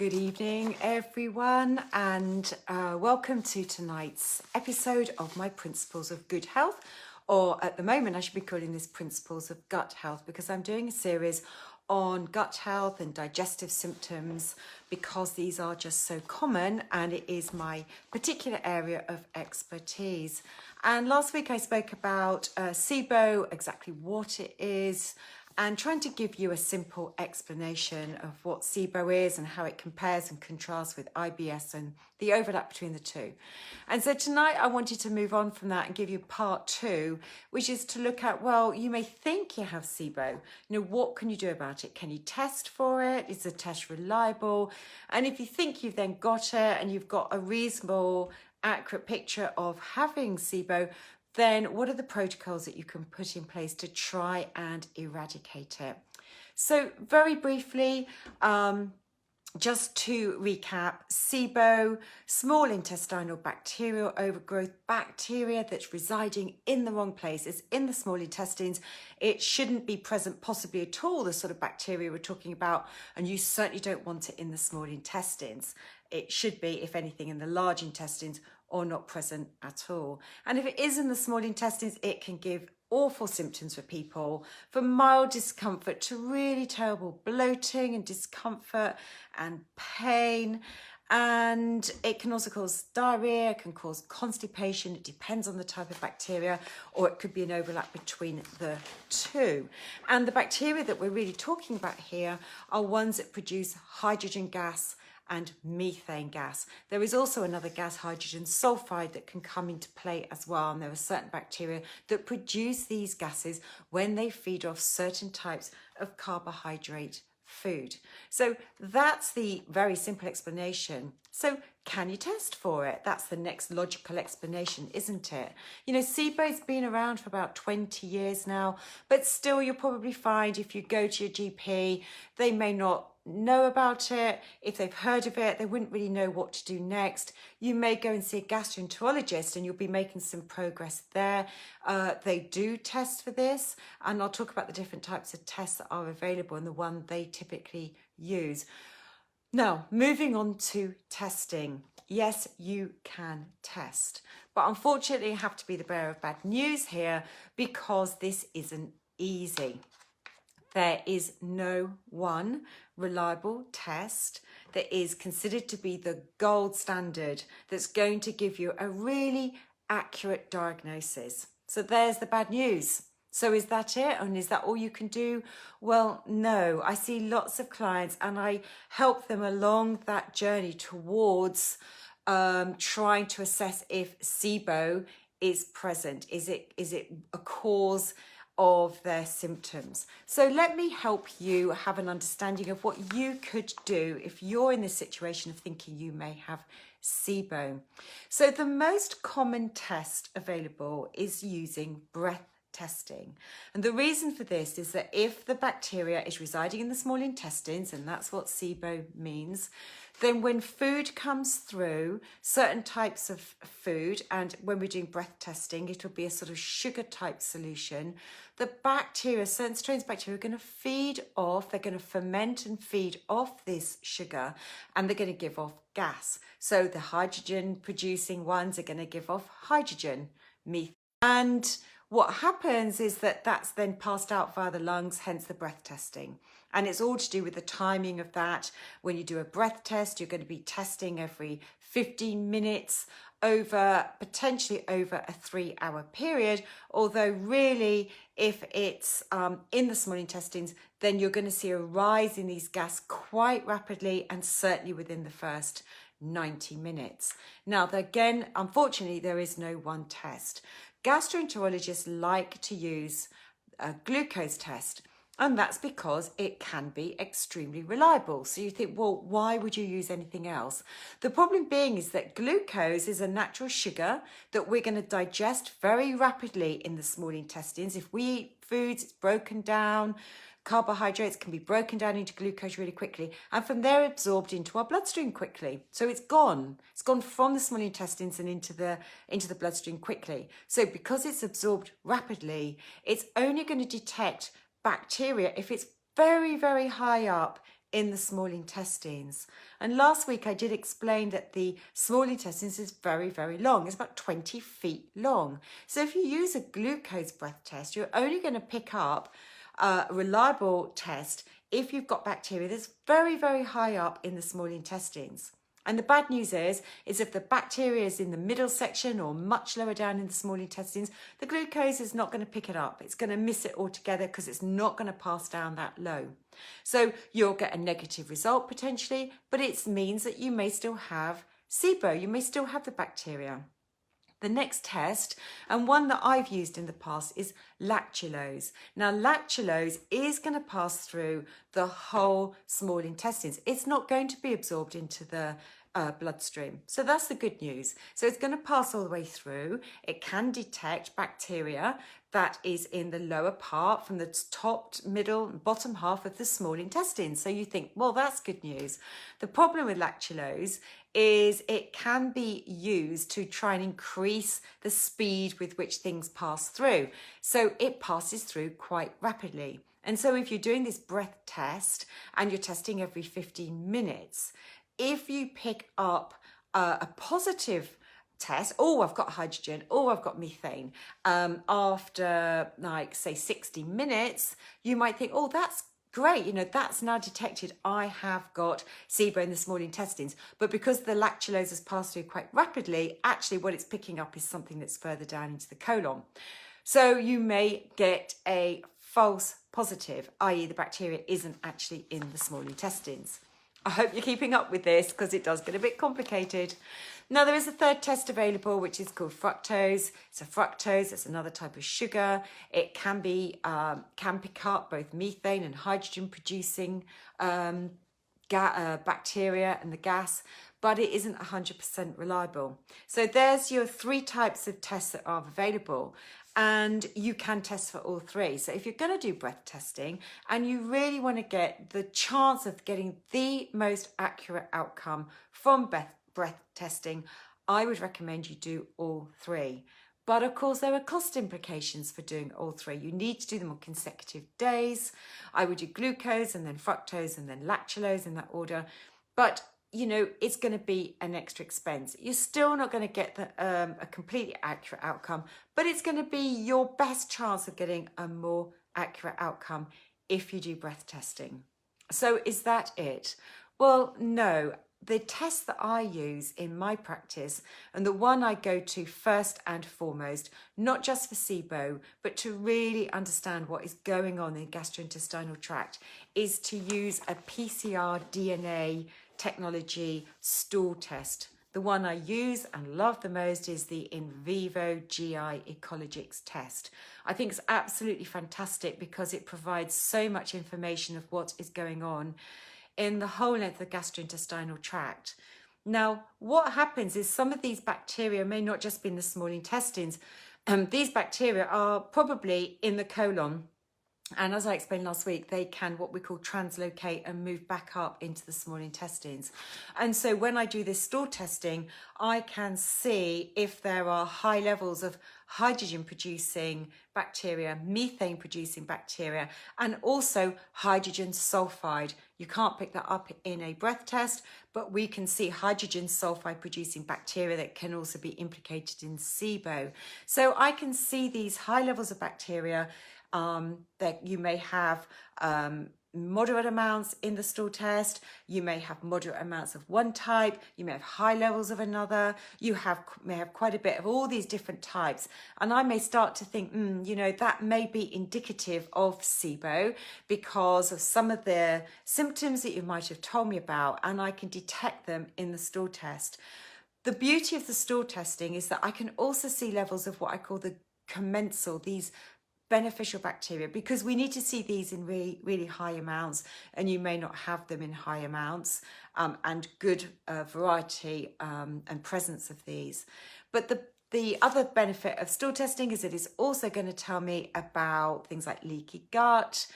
Good evening, everyone, and welcome to tonight's episode of my Principles of Good Health, or at the moment I should be calling this Principles of Gut Health, because I'm doing a series on gut health and digestive symptoms because these are just so common and it is my particular area of expertise. And last week I spoke about Sibo, exactly what it is, and trying to give you a simple explanation of what Sibo is and how it compares and contrasts with IBS and the overlap between the two. And so tonight I wanted to move on from that and give you part two, which is to look at, well, you may think you have Sibo. What can you do about it? Can you test for it? Is the test reliable? And if you think you've then got it and you've got a reasonable, accurate picture of having Sibo, then what are the protocols that you can put in place to try and eradicate it? So very briefly, just to recap, Sibo, small intestinal bacterial overgrowth, bacteria that's residing in the wrong place. It's in the small intestines. It shouldn't be present possibly at all, the sort of bacteria we're talking about, and you certainly don't want it in the small intestines. It should be, if anything, in the large intestines or not present at all. And if it is in the small intestines, it can give awful symptoms for people, from mild discomfort to really terrible bloating and discomfort and pain. And it can also cause diarrhea, it can cause constipation. It depends on the type of bacteria, or it could be an overlap between the two. And the bacteria that we're really talking about here are ones that produce hydrogen gas and methane gas. There is also another gas, hydrogen sulfide, that can come into play as well. And there are certain bacteria that produce these gases when they feed off certain types of carbohydrate food. So that's the very simple explanation. So can you test for it? That's the next logical explanation, isn't it? Sibo's been around for about 20 years now, but still you'll probably find if you go to your GP, they may not know about it. If they've heard of it, they wouldn't really know what to do next. You may go and see a gastroenterologist and you'll be making some progress there. They do test for this, and I'll talk about the different types of tests that are available and the one they typically use. Now, moving on to testing. Yes, you can test, but unfortunately I have to be the bearer of bad news here because this isn't easy. There is no one reliable test that is considered to be the gold standard that's going to give you a really accurate diagnosis. So there's the bad news. So is that it? And is that all you can do? Well, no. I see lots of clients and I help them along that journey towards trying to assess if Sibo is present. Is it a cause of their symptoms? So let me help you have an understanding of what you could do if you're in this situation of thinking you may have Sibo. So the most common test available is using breath testing. And the reason for this is that if the bacteria is residing in the small intestines, and that's what Sibo means, then when food comes through, certain types of food, and when we're doing breath testing, it'll be a sort of sugar type solution, the bacteria, certain strains of bacteria, are going to feed off, they're going to ferment and feed off this sugar, and they're going to give off gas. So the hydrogen producing ones are going to give off hydrogen, methane. And what happens is that that's then passed out via the lungs, hence the breath testing. And it's all to do with the timing of that. When you do a breath test, you're going to be testing every 15 minutes potentially over a 3-hour period. Although really, if it's in the small intestines, then you're going to see a rise in these gas quite rapidly, and certainly within the first 90 minutes. Now, again, unfortunately, there is no one test. Gastroenterologists like to use a glucose test, and that's because it can be extremely reliable. So you think, well, why would you use anything else? The problem being is that glucose is a natural sugar that we're going to digest very rapidly in the small intestines. If we eat foods, it's broken down. Carbohydrates can be broken down into glucose really quickly, and from there absorbed into our bloodstream quickly. So it's gone. It's gone from the small intestines and into the bloodstream quickly. So because it's absorbed rapidly, it's only going to detect bacteria if it's very, very high up in the small intestines. And last week I did explain that the small intestines is very, very long. It's about 20 feet long. So if you use a glucose breath test, you're only going to pick up a reliable test if you've got bacteria that's very, very high up in the small intestines. And the bad news is if the bacteria is in the middle section or much lower down in the small intestines, the glucose is not going to pick it up. It's going to miss it altogether because it's not going to pass down that low. So you'll get a negative result potentially, but it means that you may still have Sibo. You may still have the bacteria. The next test, and one that I've used in the past, is lactulose. Now, lactulose is going to pass through the whole small intestines. It's not going to be absorbed into the bloodstream. So that's the good news. So it's going to pass all the way through. It can detect bacteria that is in the lower part from the top, middle, and bottom half of the small intestine. So you think, well, that's good news. The problem with lactulose is it can be used to try and increase the speed with which things pass through. So it passes through quite rapidly. And so if you're doing this breath test and you're testing every 15 minutes, if you pick up a positive test, oh, I've got hydrogen, oh, I've got methane, after like say 60 minutes, you might think, oh, that's great, you know, that's now detected I have got Sibo in the small intestines. But because the lactulose has passed through quite rapidly, actually what it's picking up is something that's further down into the colon. So you may get a false positive, i.e. the bacteria isn't actually in the small intestines. I hope you're keeping up with this because it does get a bit complicated. Now, there is a third test available, which is called fructose. It's a fructose. It's another type of sugar. It can pick up both methane and hydrogen producing bacteria and the gas, but it isn't 100% reliable. So there's your 3 types of tests that are available. And you can test for all 3. So if you're going to do breath testing and you really want to get the chance of getting the most accurate outcome from breath testing, I would recommend you do all 3. But of course, there are cost implications for doing all 3. You need to do them on consecutive days. I would do glucose and then fructose and then lactulose in that order. But you know, it's going to be an extra expense. You're still not going to get a completely accurate outcome, but it's going to be your best chance of getting a more accurate outcome if you do breath testing. So is that it? Well, no. The test that I use in my practice, and the one I go to first and foremost, not just for Sibo, but to really understand what is going on in the gastrointestinal tract, is to use a PCR DNA technology stool test. The one I use and love the most is the in vivo GI ecologics test. I think it's absolutely fantastic because it provides so much information of what is going on in the whole length of the gastrointestinal tract. Now, what happens is some of these bacteria may not just be in the small intestines. These bacteria are probably in the colon. And as I explained last week, they can what we call translocate and move back up into the small intestines. And so when I do this stool testing, I can see if there are high levels of hydrogen producing bacteria, methane producing bacteria, and also hydrogen sulfide. You can't pick that up in a breath test, but we can see hydrogen sulfide producing bacteria that can also be implicated in Sibo. So I can see these high levels of bacteria that you may have moderate amounts in the stool test, you may have moderate amounts of one type, you may have high levels of another, you may have quite a bit of all these different types. And I may start to think, you know, that may be indicative of Sibo because of some of the symptoms that you might have told me about, and I can detect them in the stool test. The beauty of the stool testing is that I can also see levels of what I call the commensal, these beneficial bacteria, because we need to see these in really, really high amounts, and you may not have them in high amounts, and good variety and presence of these. But the other benefit of stool testing is it is also going to tell me about things like leaky gut,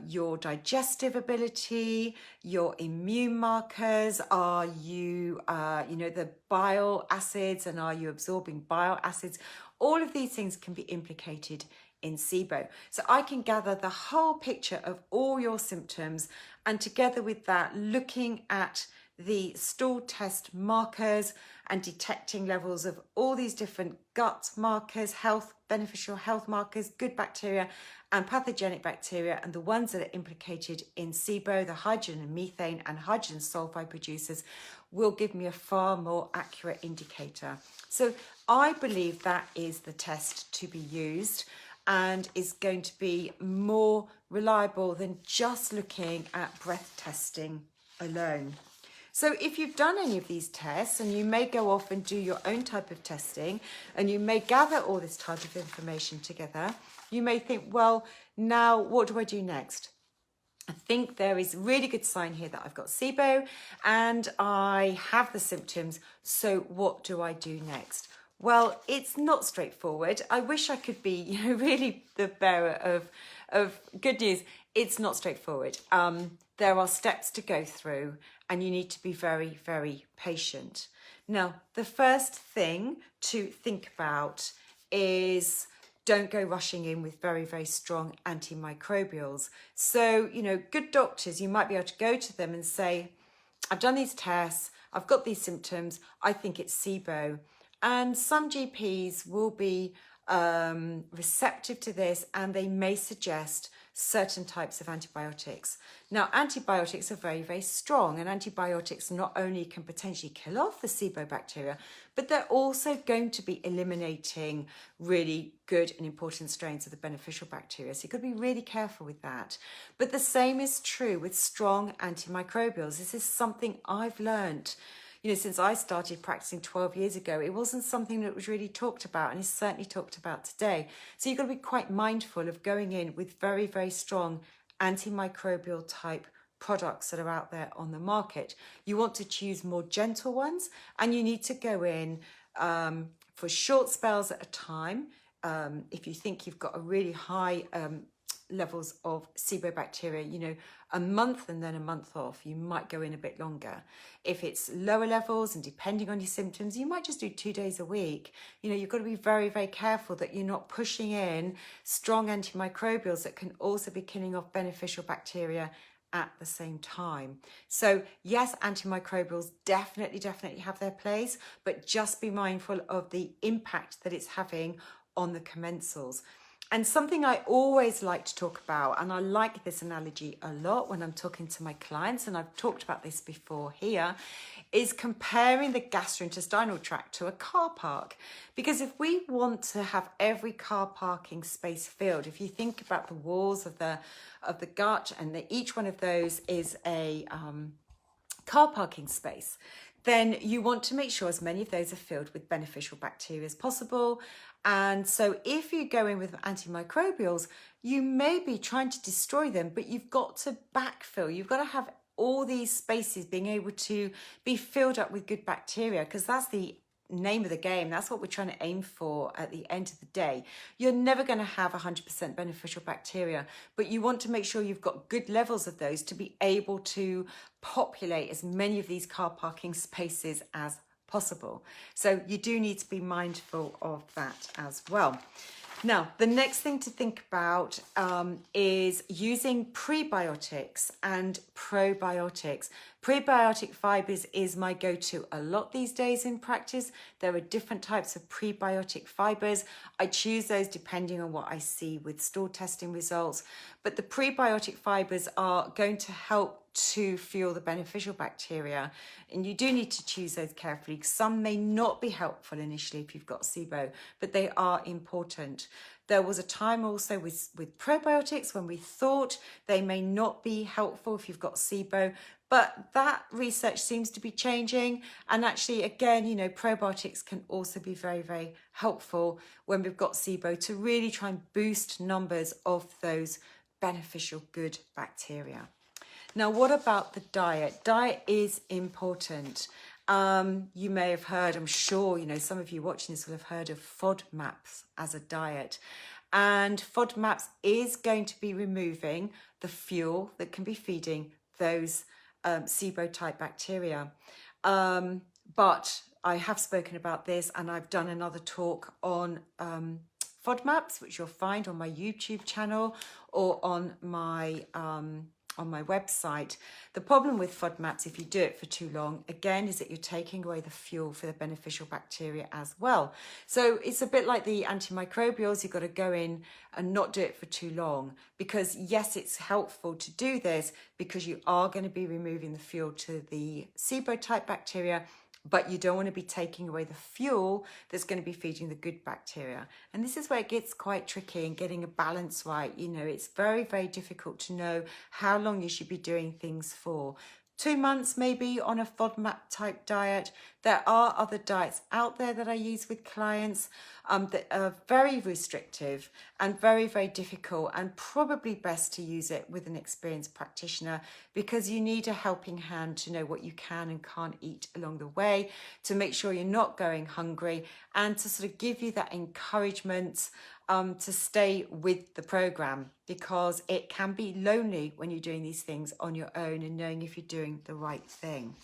your digestive ability, your immune markers. Are you, the bile acids, and are you absorbing bile acids? All of these things can be implicated in Sibo. So I can gather the whole picture of all your symptoms, and together with that, looking at the stool test markers and detecting levels of all these different gut markers, beneficial health markers, good bacteria and pathogenic bacteria, and the ones that are implicated in Sibo, the hydrogen and methane and hydrogen sulfide producers, will give me a far more accurate indicator. So I believe that is the test to be used and is going to be more reliable than just looking at breath testing alone. So if you've done any of these tests, and you may go off and do your own type of testing, and you may gather all this type of information together, you may think, well, now what do I do next? I think there is a really good sign here that I've got Sibo and I have the symptoms. So what do I do next? Well, it's not straightforward. I wish I could be, really the bearer of good news. It's not straightforward. There are steps to go through, and you need to be very, very patient. Now, the first thing to think about is don't go rushing in with very, very strong antimicrobials. So, good doctors, you might be able to go to them and say, I've done these tests, I've got these symptoms, I think it's Sibo. And some GPs will be receptive to this, and they may suggest certain types of antibiotics. Now, antibiotics are very, very strong, and antibiotics not only can potentially kill off the Sibo bacteria, but they're also going to be eliminating really good and important strains of the beneficial bacteria. So you've got to be really careful with that. But the same is true with strong antimicrobials. This is something I've learned since I started practicing 12 years ago. It wasn't something that was really talked about, and is certainly talked about today. So you've got to be quite mindful of going in with very, very strong antimicrobial type products that are out there on the market. You want to choose more gentle ones, and you need to go in for short spells at a time. If you think you've got a really high levels of Sibo bacteria, a month and then a month off, you might go in a bit longer. If it's lower levels, and depending on your symptoms, you might just do 2 days a week. You've got to be very, very careful that you're not pushing in strong antimicrobials that can also be killing off beneficial bacteria at the same time. So yes, antimicrobials definitely have their place, but just be mindful of the impact that it's having on the commensals. And something I always like to talk about, and I like this analogy a lot when I'm talking to my clients, and I've talked about this before here, is comparing the gastrointestinal tract to a car park. Because if we want to have every car parking space filled, if you think about the walls of the gut, and each one of those is a car parking space, then you want to make sure as many of those are filled with beneficial bacteria as possible. And so if you go in with antimicrobials, you may be trying to destroy them, but you've got to backfill. You've got to have all these spaces being able to be filled up with good bacteria, because that's the name of the game. That's what we're trying to aim for at the end of the day. You're never going to have 100% beneficial bacteria, but you want to make sure you've got good levels of those to be able to populate as many of these car parking spaces as possible. So you do need to be mindful of that as well. Now, the next thing to think about is using prebiotics and probiotics. Prebiotic fibers is my go-to a lot these days in practice. There are different types of prebiotic fibers. I choose those depending on what I see with stool testing results. But the prebiotic fibers are going to help to fuel the beneficial bacteria, and you do need to choose those carefully. Some may not be helpful initially if you've got Sibo, but they are important. There was a time also with probiotics when we thought they may not be helpful if you've got Sibo, but that research seems to be changing. And actually, again, probiotics can also be very, very helpful when we've got Sibo to really try and boost numbers of those beneficial good bacteria. Now, what about the diet? Diet is important. You may have heard, I'm sure, some of you watching this will have heard of FODMAPs as a diet. And FODMAPs is going to be removing the fuel that can be feeding those Sibo type bacteria. But I have spoken about this, and I've done another talk on FODMAPs, which you'll find on my YouTube channel or on my website. The problem with FODMAPs, if you do it for too long, again, is that you're taking away the fuel for the beneficial bacteria as well. So it's a bit like the antimicrobials. You've got to go in and not do it for too long, because yes, it's helpful to do this because you are going to be removing the fuel to the Sibo type bacteria, but you don't want to be taking away the fuel that's going to be feeding the good bacteria. And this is where it gets quite tricky in getting a balance right. You know, it's very, very difficult to know how long you should be doing things for. 2 months maybe on a FODMAP type diet. There are other diets out there that I use with clients that are very restrictive and very, very difficult, and probably best to use it with an experienced practitioner, because you need a helping hand to know what you can and can't eat along the way, to make sure you're not going hungry, and to sort of give you that encouragement to stay with the program, because it can be lonely when you're doing these things on your own and knowing if you're doing the right thing.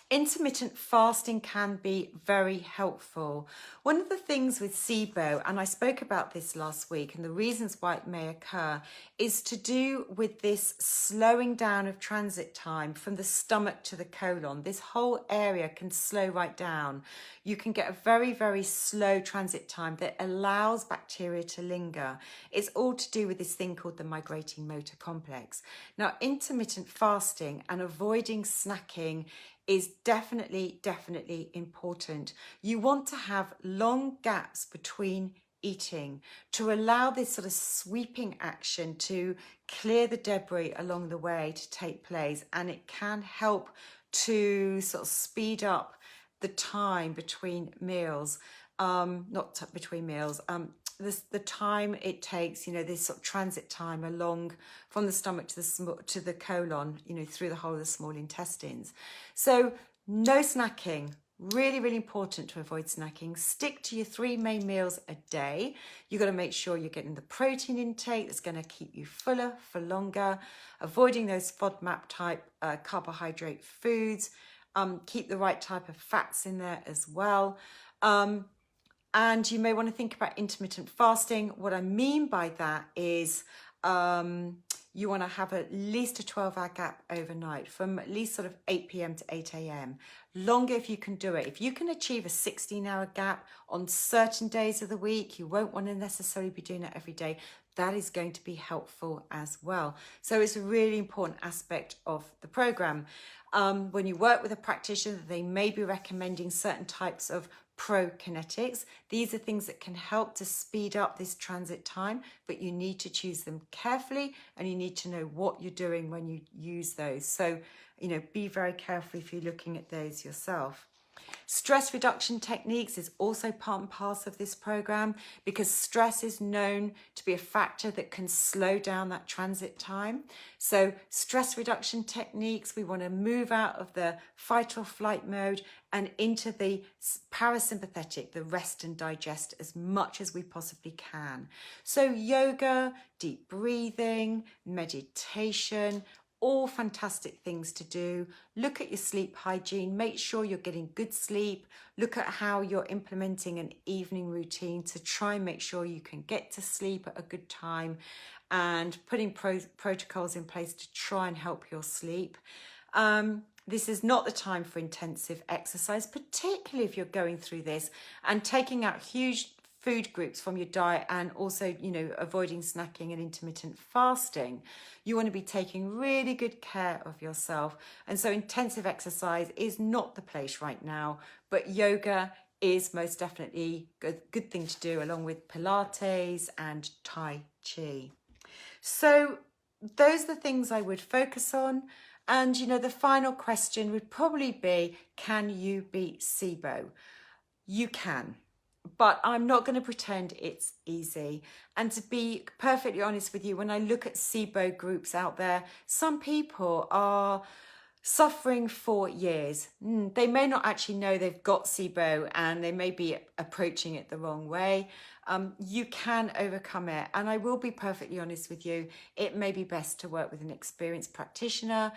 Intermittent fasting can be very helpful. One of the things with Sibo, and I spoke about this last week, and the reasons why it may occur, is to do with this slowing down of transit time from the stomach to the colon. This whole area can slow right down. You can get a very, very slow transit time that allows bacteria to linger. It's all to do with this thing called the migrating motor complex. Now, intermittent fasting and avoiding snacking is definitely important. You want to have long gaps between eating to allow this sort of sweeping action to clear the debris along the way to take place, and it can help to sort of speed up the time between meals, between meals, the time it takes, you know, this sort of transit time along from the stomach to the colon, you know, through the whole of the small intestines. So no snacking. Really important to avoid snacking. Stick to your 3 main meals a day. You've got to make sure you're getting the protein intake that's going to keep you fuller for longer, avoiding those FODMAP type carbohydrate foods, keep the right type of fats in there as well. And you may want to think about intermittent fasting. What I mean by that is you want to have at least a 12-hour gap overnight, from at least sort of 8 p.m. to 8 a.m. Longer if you can do it. If you can achieve a 16-hour gap on certain days of the week, you won't want to necessarily be doing that every day. That is going to be helpful as well. So it's a really important aspect of the program. When you work with a practitioner, they may be recommending certain types of prokinetics. These are things that can help to speed up this transit time, but you need to choose them carefully, and you need to know what you're doing when you use those. So, you know, be very careful if you're looking at those yourself. Stress reduction techniques is also part and parcel of this program, because stress is known to be a factor that can slow down that transit time. So stress reduction techniques, we want to move out of the fight or flight mode and into the parasympathetic, the rest and digest, as much as we possibly can. So yoga, deep breathing, meditation, all fantastic things to do. Look at your sleep hygiene, make sure you're getting good sleep. Look at how you're implementing an evening routine to try and make sure you can get to sleep at a good time, and putting protocols in place to try and help your sleep. This is not the time for intensive exercise, particularly if you're going through this and taking out huge food groups from your diet, and also, you know, avoiding snacking and intermittent fasting. You want to be taking really good care of yourself. And so intensive exercise is not the place right now, but yoga is most definitely a good thing to do, along with Pilates and Tai Chi. So those are the things I would focus on. And, you know, the final question would probably be, can you beat Sibo? You can. But I'm not going to pretend it's easy. And to be perfectly honest with you, when I look at Sibo groups out there, some people are suffering for years. They may not actually know they've got Sibo and they may be approaching it the wrong way. You can overcome it. And I will be perfectly honest with you, it may be best to work with an experienced practitioner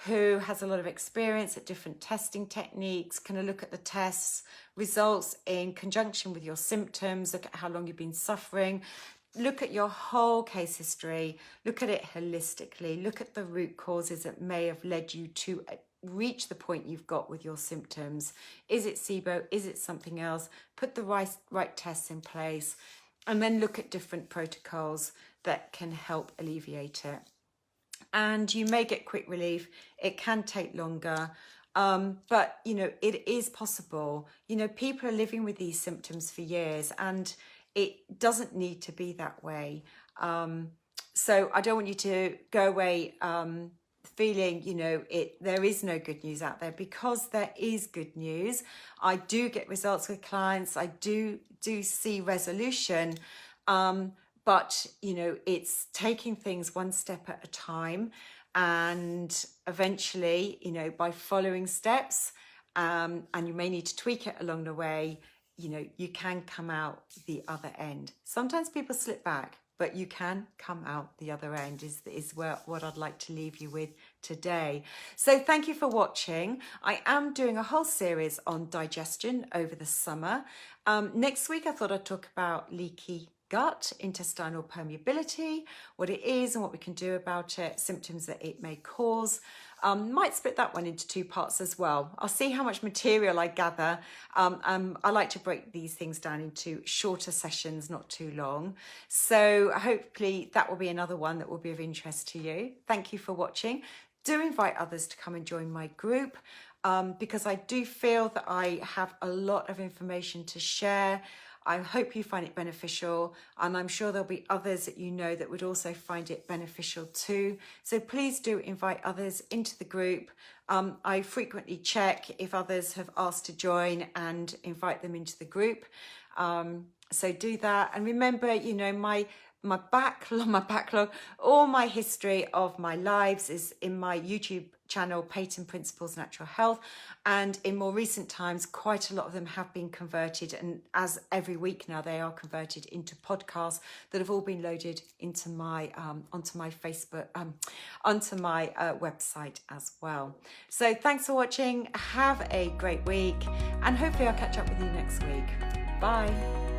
who has a lot of experience at different testing techniques, can look at the tests, results in conjunction with your symptoms, look at how long you've been suffering, look at your whole case history, look at it holistically, look at the root causes that may have led you to reach the point you've got with your symptoms. Is it Sibo? Is it something else? Put the right tests in place, and then look at different protocols that can help alleviate it. And you may get quick relief. It can take longer. But, it is possible. People are living with these symptoms for years, and it doesn't need to be that way. So I don't want you to go away feeling, there is no good news out there, because there is good news. I do get results with clients. I do see resolution. But, it's taking things one step at a time. And eventually, by following steps, and you may need to tweak it along the way, you can come out the other end. Sometimes people slip back, but you can come out the other end is what I'd like to leave you with today. So thank you for watching. I am doing a whole series on digestion over the summer. Next week, I thought I'd talk about leaky gut, intestinal permeability, what it is and what we can do about it, symptoms that it may cause. Might split that one into 2 parts as well. I'll see how much material I gather. I like to break these things down into shorter sessions, not too long. So hopefully that will be another one that will be of interest to you. Thank you for watching. Do invite others to come and join my group, because I do feel that I have a lot of information to share. I hope you find it beneficial, and I'm sure there'll be others that that would also find it beneficial too. So please do invite others into the group. I frequently check if others have asked to join and invite them into the group. So do that. And remember, my backlog, all my history of my lives is in my YouTube channel, Peyton Principles Natural Health. And in more recent times, quite a lot of them have been converted. And as every week now, they are converted into podcasts that have all been loaded into my onto my Facebook, onto my website as well. So thanks for watching. Have a great week, and hopefully I'll catch up with you next week. Bye.